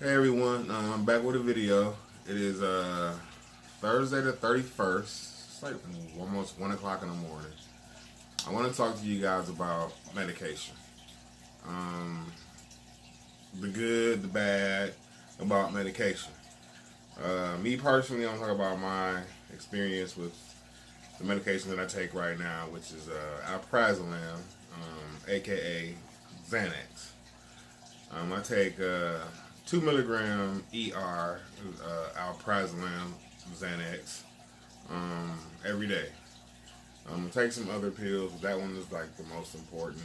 Hey everyone, I'm back with a video. It is Thursday the 31st. It's like almost 1 o'clock in the morning. I want to talk to you guys about medication. Um, the good, the bad about medication. Me personally, I'm talking about my experience with the medication that I take right now, which is Alprazolam, aka Xanax. I take 2 milligram ER Alprazolam Xanax every day. I take some other pills, but that one is like the most important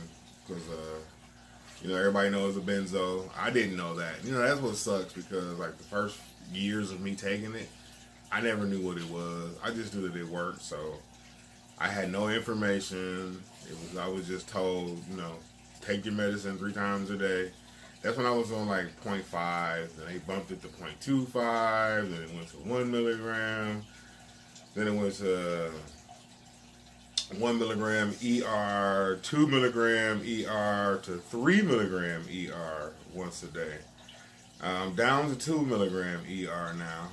because everybody knows the benzo. I didn't know that. That's what sucks because like the first years of me taking it, I never knew what it was. I just knew that it worked, so I had no information. I was just told, take your medicine 3 times a day. That's when I was on like 0.5, then they bumped it to 0.25, then it went to 1 milligram, then it went to 1 milligram ER, 2 milligram ER to 3 milligram ER once a day. I'm down to 2 milligram ER now.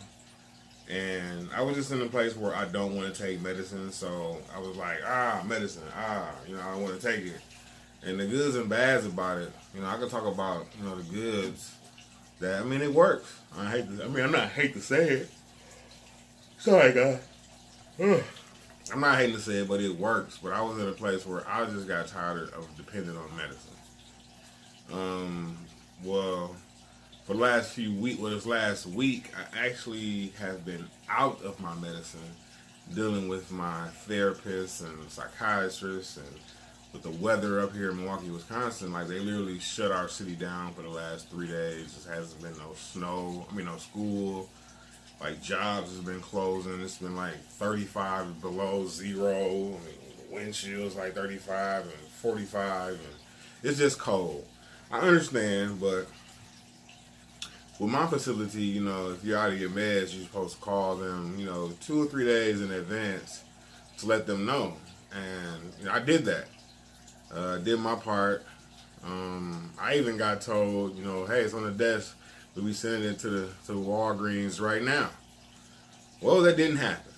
And I was just in a place where I don't want to take medicine, so I was like, medicine, I want to take it. And the goods and bads about it, I could talk about, the goods that, it works. I'm not hate to say it. Sorry, guys. I'm not hating to say it, but it works. But I was in a place where I just got tired of depending on medicine. For the last few weeks, this last week, I actually have been out of my medicine, dealing with my therapist and psychiatrist, and with the weather up here in Milwaukee, Wisconsin, like they literally shut our city down for the last 3 days. Just hasn't been no snow, no school. Like jobs has been closing. It's been like 35 below zero. The wind chill's like 35 and 45, and it's just cold. I understand, but with my facility, if you're out of your meds, you're supposed to call them, 2 or 3 days in advance to let them know. And I did that. Did my part. I even got told, hey, it's on the desk. We'll be sending it to Walgreens right now. Well, that didn't happen.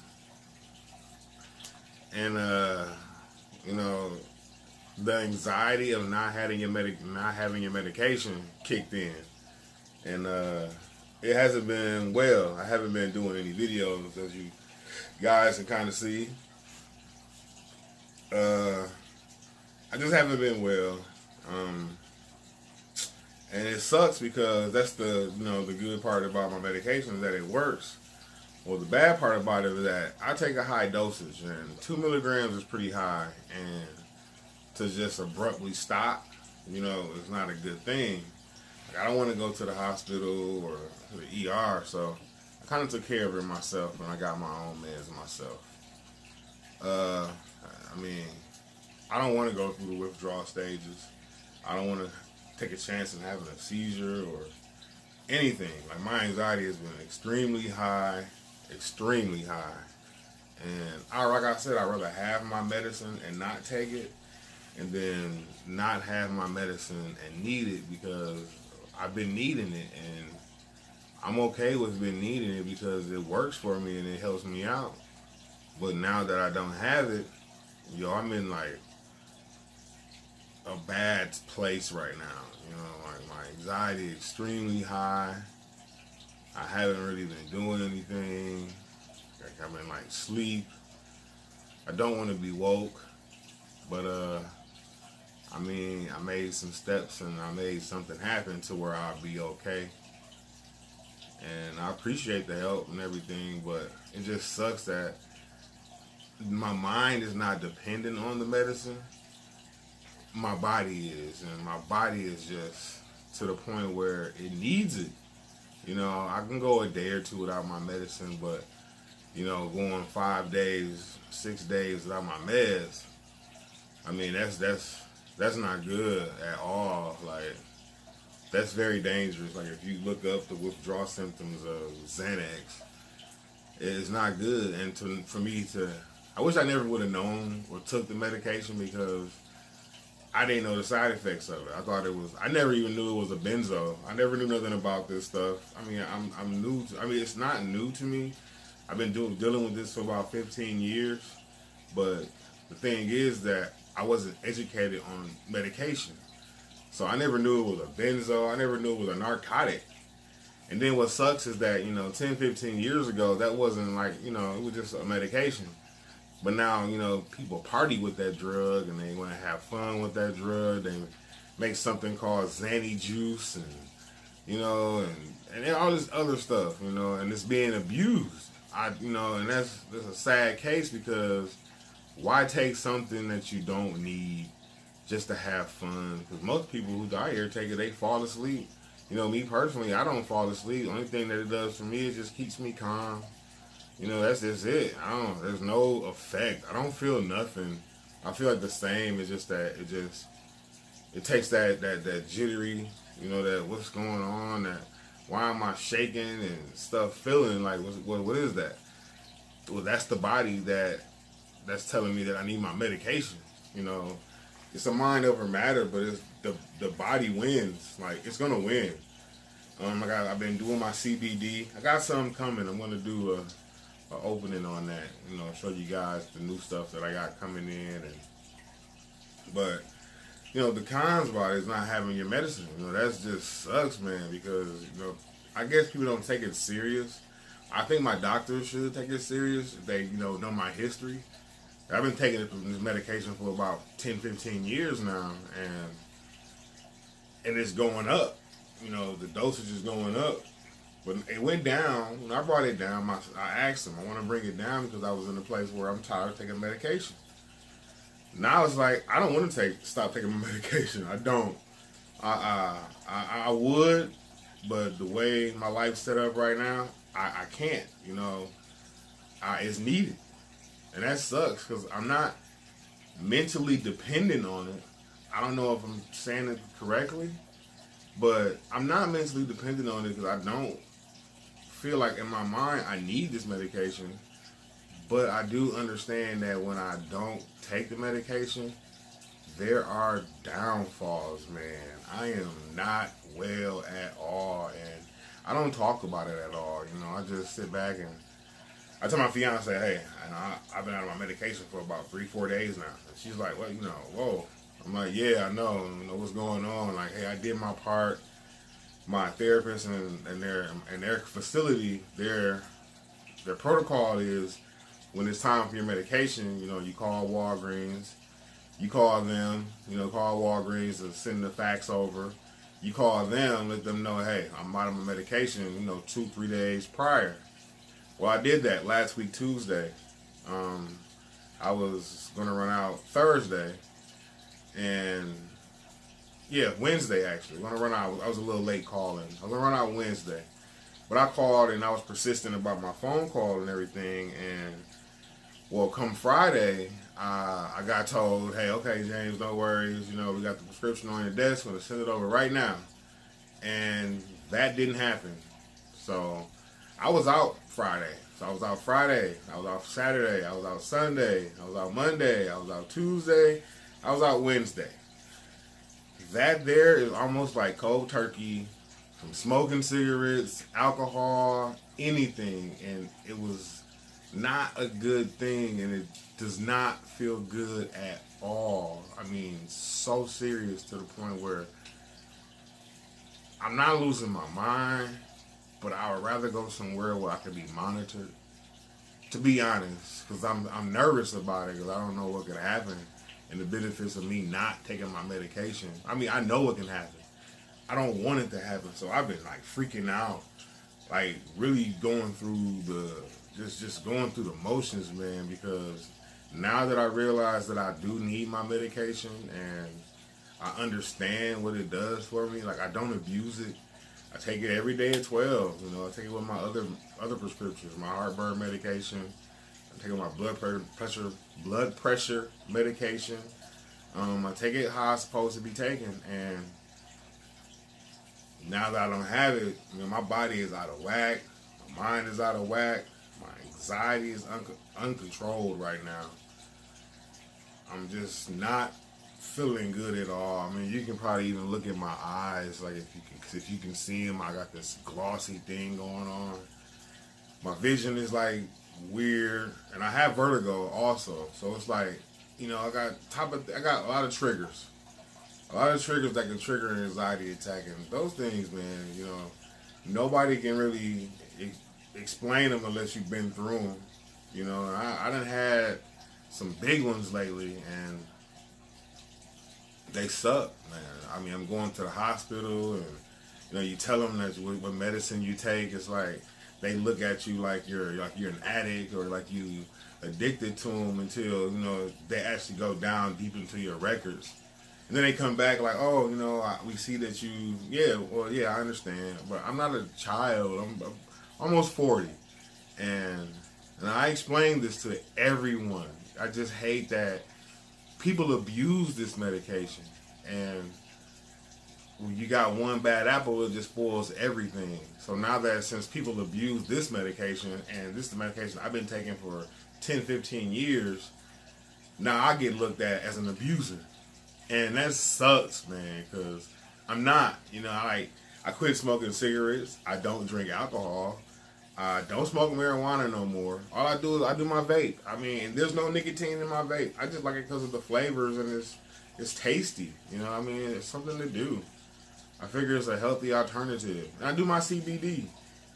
And the anxiety of not having your medication kicked in, and it hasn't been well. I haven't been doing any videos, as you guys can kind of see. I just haven't been well, and it sucks because that's the good part about my medication is that it works. Well, the bad part about it is that I take a high dosage, and 2 milligrams is pretty high, and to just abruptly stop, is not a good thing. Like, I don't want to go to the hospital or to the ER, so I kind of took care of it myself, and I got my own meds myself. I don't want to go through the withdrawal stages. I don't want to take a chance in having a seizure or anything. Like, my anxiety has been extremely high. And like I said, I'd rather have my medicine and not take it, and then not have my medicine and need it because I've been needing it, and I'm okay with been needing it because it works for me and it helps me out. But now that I don't have it, I'm in like a bad place right now. Like my anxiety is extremely high. I haven't really been doing anything. Like I'm in like sleep. I don't want to be woke, but I made some steps and I made something happen to where I'll be okay. And I appreciate the help and everything, but it just sucks that my mind is not dependent on the medicine. My body is, and my body is just to the point where it needs it. I can go a day or two without my medicine, but going 5 days, 6 days without my meds, that's not good at all. Like, that's very dangerous. Like, if you look up the withdrawal symptoms of Xanax, it's not good. And I wish I never would have known or took the medication because I didn't know the side effects of it. I thought it was. I never even knew it was a benzo. I never knew nothing about this stuff. I mean, I'm new. It's not new to me. I've been dealing with this for about 15 years. But the thing is that I wasn't educated on medication, so I never knew it was a benzo. I never knew it was a narcotic. And then what sucks is that 10, 15 years ago, that wasn't like it was just a medication. But now, people party with that drug and they want to have fun with that drug. They make something called Xanny juice and all this other stuff, and it's being abused. And that's a sad case because why take something that you don't need just to have fun? Because most people who die here take it, they fall asleep. Me personally, I don't fall asleep. The only thing that it does for me is just keeps me calm. That's just it. There's no effect. I don't feel nothing. I feel like the same. It's just that it takes that jittery, that what's going on, that why am I shaking and stuff, feeling like what is that? Well, that's the body that's telling me that I need my medication. It's a mind over matter, but it's the body wins. Like, it's gonna win. I've been doing my CBD. I got something coming. I'm gonna do a opening on that. Show you guys the new stuff that I got coming in. But the cons about it is not having your medicine. That's just sucks, man. Because I guess people don't take it serious. I think my doctor should take it serious if they know my history. I've been taking this medication for about 10, 15 years now, and it's going up. The dosage is going up. But it went down. When I brought it down, I asked him, I want to bring it down because I was in a place where I'm tired of taking medication. Now it's like, I don't want to stop taking my medication. I don't. I would, but the way my life's set up right now, I can't. It's needed. And that sucks because I'm not mentally dependent on it. I don't know if I'm saying it correctly, but I'm not mentally dependent on it because I don't feel like in my mind I need this medication. But I do understand that when I don't take the medication, there are downfalls, man. I am not well at all, and I don't talk about it at all. I just sit back and I tell my fiance, hey, I've been out of my medication for about 3-4 days now. And she's like, well, whoa. I'm like, yeah, I know what's going on. Like, hey, I did my part. My therapist and their facility, their protocol is when it's time for your medication, you call Walgreens. You call them, call Walgreens and send the fax over. You call them, let them know, hey, I'm out of my medication, 2-3 days prior. Well, I did that last week, Tuesday. I was going to run out Thursday. And, Wednesday, actually. Going to run out. I was a little late calling. I was going to run out Wednesday. But I called, and I was persistent about my phone call and everything. And, come Friday, I got told, hey, okay, James, no worries. We got the prescription on your desk. We're going to send it over right now. And that didn't happen. So I was out Friday. So I was out Friday. I was out Saturday. I was out Sunday. I was out Monday. I was out Tuesday. I was out Wednesday. That there is almost like cold turkey from smoking cigarettes, alcohol, anything. And it was not a good thing. And it does not feel good at all. I mean, so serious to the point where I'm not losing my mind. But I would rather go somewhere where I could be monitored, to be honest, because I'm nervous about it because I don't know what could happen and the benefits of me not taking my medication. I mean, I know what can happen. I don't want it to happen, so I've been like freaking out, like really going through just going through the motions, man, because now that I realize that I do need my medication and I understand what it does for me, like I don't abuse it. I take it every day at 12. I take it with my other prescriptions, my heartburn medication. I take it with my blood pressure medication. I take it how it's supposed to be taken. And now that I don't have it, my body is out of whack. My mind is out of whack. My anxiety is uncontrolled right now. I'm just not feeling good at all. I mean, you can probably even look at my eyes, like if you can see them, I got this glossy thing going on. My vision is like weird, and I have vertigo also. So it's like, I got a lot of triggers. A lot of triggers that can trigger an anxiety attack, and those things, man, nobody can really explain them unless you've been through them. I done had some big ones lately, and they suck, man. I mean, I'm going to the hospital, and you tell them that what medicine you take. It's like they look at you like you're an addict or like you addicted to them until they actually go down deep into your records. And then they come back like, oh, we see that you, I understand. But I'm not a child. I'm almost 40. And I explain this to everyone. I just hate that people abuse this medication. And when you got one bad apple, it just spoils everything. So now that since people abuse this medication, and this is the medication I've been taking for 10, 15 years, now I get looked at as an abuser. And that sucks, man, because I'm not. I quit smoking cigarettes. I don't drink alcohol. I don't smoke marijuana no more. All I do is I do my vape. I mean, there's no nicotine in my vape. I just like it because of the flavors, and it's tasty. It's something to do. I figure it's a healthy alternative. And I do my CBD.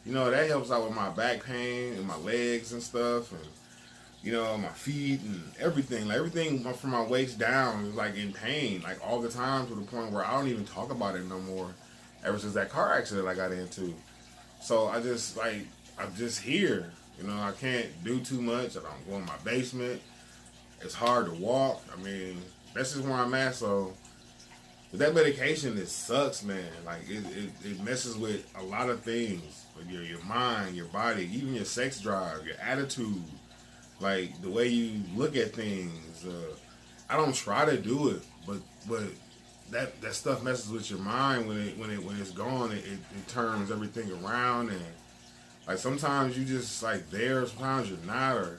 That helps out with my back pain and my legs and stuff, and my feet and everything. Like everything from my waist down is like in pain, like all the time, to the point where I don't even talk about it no more. Ever since that car accident I got into, so I'm just here. I can't do too much. I don't go in my basement. It's hard to walk. I mean, that's just where I'm at. So, with that medication, it sucks, man. Like it messes with a lot of things, like your mind, your body, even your sex drive, your attitude. Like the way you look at things. I don't try to do it, but that stuff messes with your mind when it's gone. It turns everything around, and like sometimes you just like there, sometimes you're not, or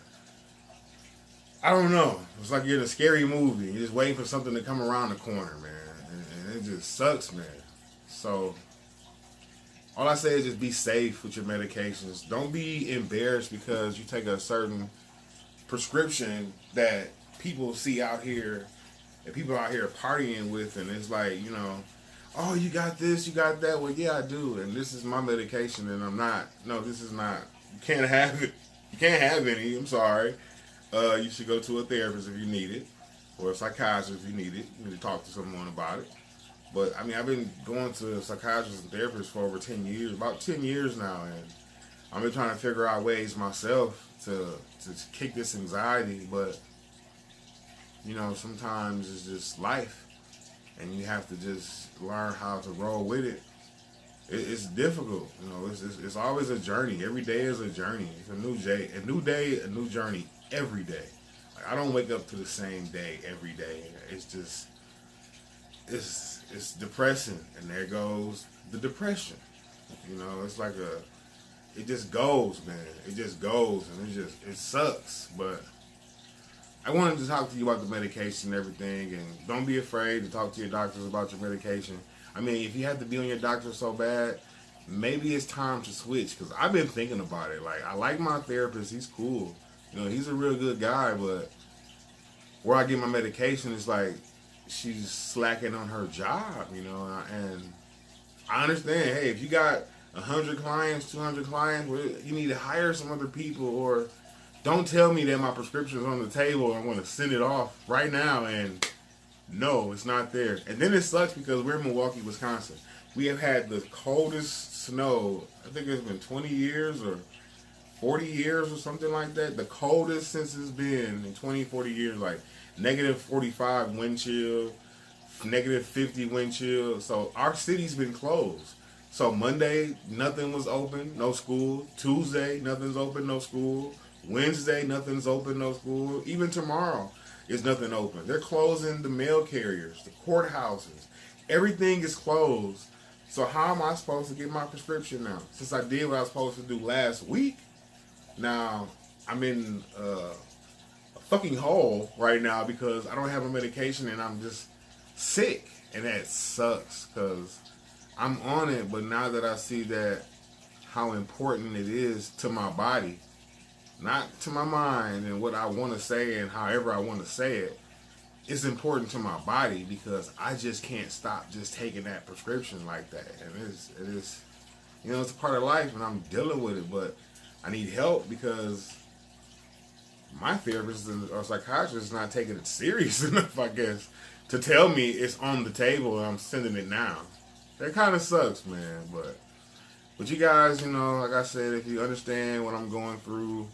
I don't know. It's like you're in a scary movie. You're just waiting for something to come around the corner, man, and it just sucks, man. So all I say is just be safe with your medications. Don't be embarrassed because you take a certain prescription that people see out here and people out here partying with, and it's like, oh, you got this, you got that. Well, yeah, I do, and this is my medication, and I'm not. No, this is not. You can't have it. You can't have any. I'm sorry. You should go to a therapist if you need it, or a psychiatrist if you need it. You need to talk to someone about it. But I mean, I've been going to psychiatrists and therapists for over 10 years, about 10 years now, and I've been trying to figure out ways myself to kick this anxiety, but sometimes it's just life, and you have to just learn how to roll with it. It's difficult, it's always a journey. Every day is a journey. It's a new day, a new journey every day. Like, I don't wake up to the same day every day. It's just it's depressing, and there goes the depression. It's like it just goes, man. It just goes, and it sucks. But I wanted to talk to you about the medication and everything, and don't be afraid to talk to your doctors about your medication. I mean, if you have to be on your doctor so bad, maybe it's time to switch, because I've been thinking about it. Like, I like my therapist. He's cool. He's a real good guy, but where I get my medication is like she's slacking on her job, and I understand, hey, if you got 100 clients, 200 clients, well, you need to hire some other people, or don't tell me that my prescription is on the table and I'm going to send it off right now, and no, it's not there. And then it sucks because we're in Milwaukee, Wisconsin. We have had the coldest snow, I think it's been 20 years or 40 years or something like that. The coldest since it's been in 20, 40 years, like negative 45 wind chill, negative 50 wind chill. So our city's been closed. So Monday, nothing was open, no school. Tuesday, nothing's open, no school. Wednesday, nothing's open, no school. Even tomorrow is nothing open. They're closing the mail carriers, the courthouses. Everything is closed. So how am I supposed to get my prescription now? Since I did what I was supposed to do last week, now I'm in a fucking hole right now because I don't have a medication, and I'm just sick, and that sucks because I'm on it. But now that I see that how important it is to my body, not to my mind and what I want to say and however I want to say it, it's important to my body because I just can't stop just taking that prescription like that. And it is, it's a part of life, and I'm dealing with it. But I need help because my therapist or psychiatrist is not taking it serious enough, I guess, to tell me it's on the table and I'm sending it now. That kind of sucks, man. But you guys, like I said, if you understand what I'm going through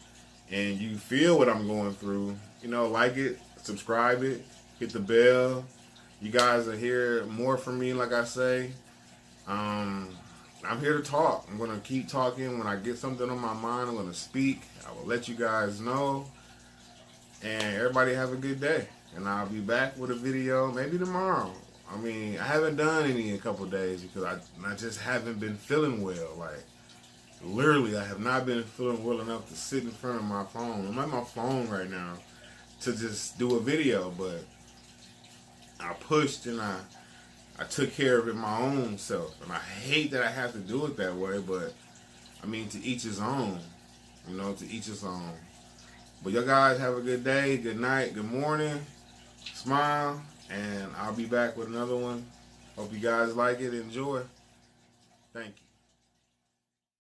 and you feel what I'm going through, like it, subscribe it, hit the bell. You guys are hear more from me, like I say. I'm here to talk. I'm going to keep talking. When I get something on my mind, I'm going to speak. I will let you guys know. And everybody have a good day. And I'll be back with a video maybe tomorrow. I mean, I haven't done any in a couple of days because I just haven't been feeling well. Like, literally, I have not been feeling well enough to sit in front of my phone. I'm at my phone right now to just do a video, but I pushed and I took care of it my own self. And I hate that I have to do it that way, but I mean, to each his own. To each his own. But y'all guys have a good day, good night, good morning. Smile, and I'll be back with another one. Hope you guys like it, enjoy. Thank you.